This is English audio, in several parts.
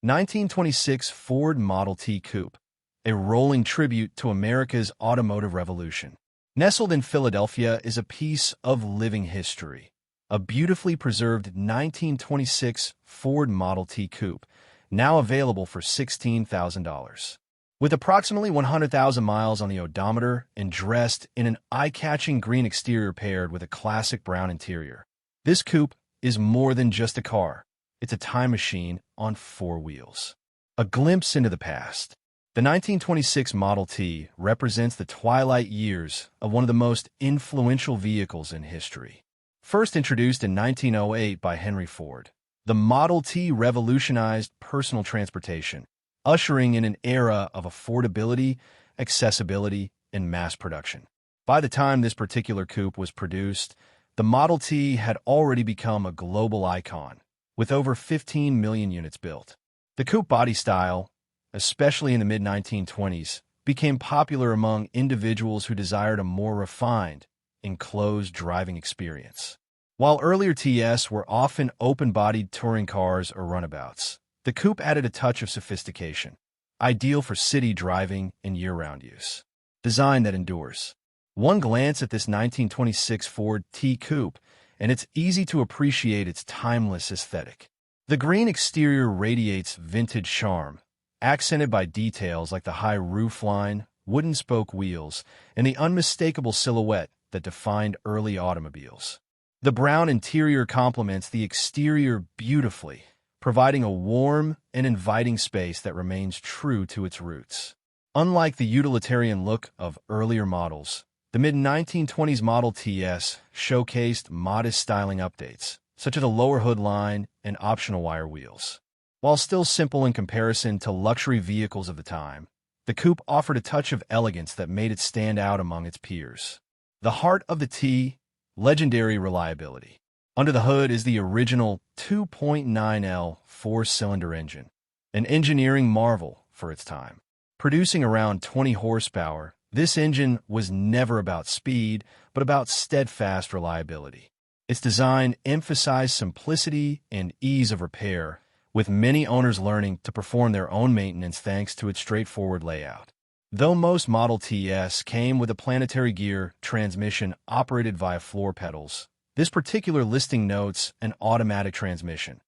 1926 Ford Model T Coupe, a rolling tribute to America's automotive revolution. Nestled in Philadelphia is a piece of living history. A beautifully preserved 1926 Ford Model T Coupe, now available for $16,000. With approximately 100,000 miles on the odometer and dressed in an eye-catching green exterior paired with a classic brown interior, this coupe is more than just a car. It's a time machine on four wheels. A glimpse into the past. The 1926 Model T represents the twilight years of one of the most influential vehicles in history. First introduced in 1908 by Henry Ford, the Model T revolutionized personal transportation, ushering in an era of affordability, accessibility, and mass production. By the time this particular coupe was produced, the Model T had already become a global icon, with over 15 million units built. The coupe body style, especially in the mid-1920s, became popular among individuals who desired a more refined, enclosed driving experience. While earlier TS were often open-bodied touring cars or runabouts, the coupe added a touch of sophistication, ideal for city driving and year-round use. Design that endures. One glance at this 1926 Ford T Coupe, and it's easy to appreciate its timeless aesthetic. The green exterior radiates vintage charm, accented by details like the high roofline, wooden spoke wheels, and the unmistakable silhouette that defined early automobiles. The brown interior complements the exterior beautifully, providing a warm and inviting space that remains true to its roots. Unlike the utilitarian look of earlier models, the mid-1920s Model TS showcased modest styling updates, such as a lower hood line and optional wire wheels. While still simple in comparison to luxury vehicles of the time, the coupe offered a touch of elegance that made it stand out among its peers. The heart of the T, legendary reliability. Under the hood is the original 2.9L four-cylinder engine, an engineering marvel for its time. Producing around 20 horsepower, this engine was never about speed, but about steadfast reliability. Its design emphasized simplicity and ease of repair, with many owners learning to perform their own maintenance thanks to its straightforward layout. Though most Model TS came with a planetary gear transmission operated via floor pedals, this particular listing notes an automatic transmission,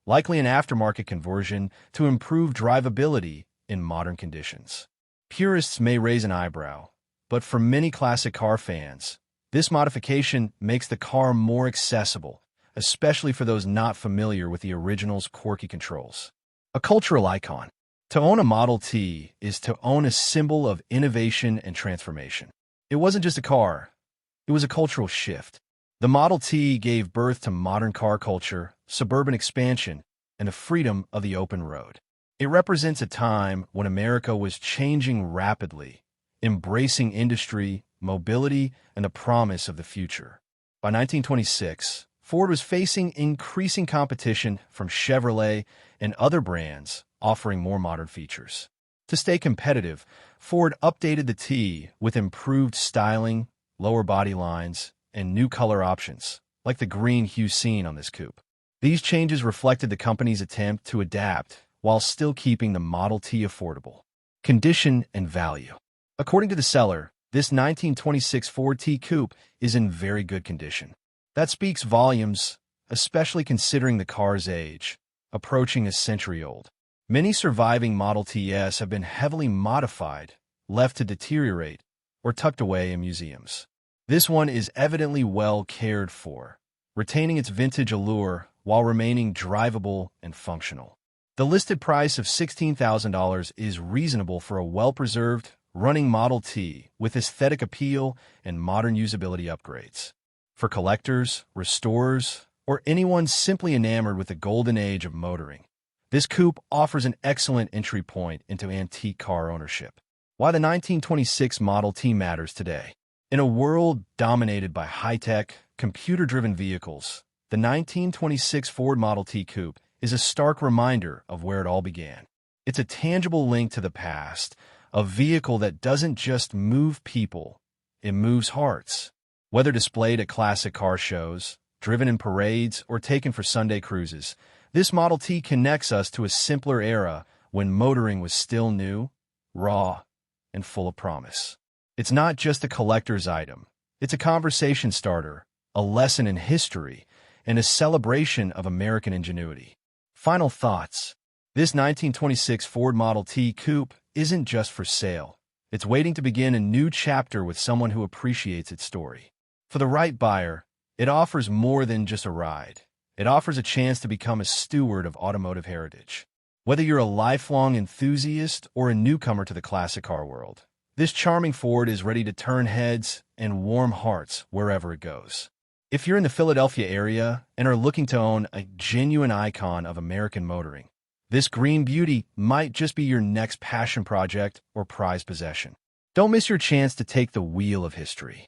likely an aftermarket conversion to improve drivability in modern conditions. Purists may raise an eyebrow, but for many classic car fans, this modification makes the car more accessible, especially for those not familiar with the original's quirky controls. A cultural icon. To own a Model T is to own a symbol of innovation and transformation. It wasn't just a car, it was a cultural shift. The Model T gave birth to modern car culture, suburban expansion, and the freedom of the open road. It represents a time when America was changing rapidly, embracing industry, mobility, and the promise of the future. By 1926, Ford was facing increasing competition from Chevrolet and other brands offering more modern features. To stay competitive, Ford updated the T with improved styling, lower body lines, and new color options, like the green hue seen on this coupe. These changes reflected the company's attempt to adapt while still keeping the Model T affordable. Condition and value. According to the seller, this 1926 Ford T Coupe is in very good condition. That speaks volumes, especially considering the car's age, approaching a century old. Many surviving Model TS have been heavily modified, left to deteriorate, or tucked away in museums. This one is evidently well cared for, retaining its vintage allure while remaining drivable and functional. The listed price of $16,000 is reasonable for a well-preserved, running Model T with aesthetic appeal and modern usability upgrades. For collectors, restorers, or anyone simply enamored with the golden age of motoring, this coupe offers an excellent entry point into antique car ownership. Why the 1926 Model T matters today. In a world dominated by high-tech, computer-driven vehicles, the 1926 Ford Model T Coupe is a stark reminder of where it all began. It's a tangible link to the past, a vehicle that doesn't just move people, it moves hearts. Whether displayed at classic car shows, driven in parades, or taken for Sunday cruises, This Model T connects us to a simpler era when motoring was still new, raw, and full of promise. It's not just a collector's item. It's a conversation starter, a lesson in history, and a celebration of American ingenuity. Final thoughts. This 1926 Ford Model T Coupe isn't just for sale. It's waiting to begin a new chapter with someone who appreciates its story. For the right buyer, it offers more than just a ride. It offers a chance to become a steward of automotive heritage. Whether you're a lifelong enthusiast or a newcomer to the classic car world, this charming Ford is ready to turn heads and warm hearts wherever it goes. If you're in the Philadelphia area and are looking to own a genuine icon of American motoring, this green beauty might just be your next passion project or prized possession. Don't miss your chance to take the wheel of history.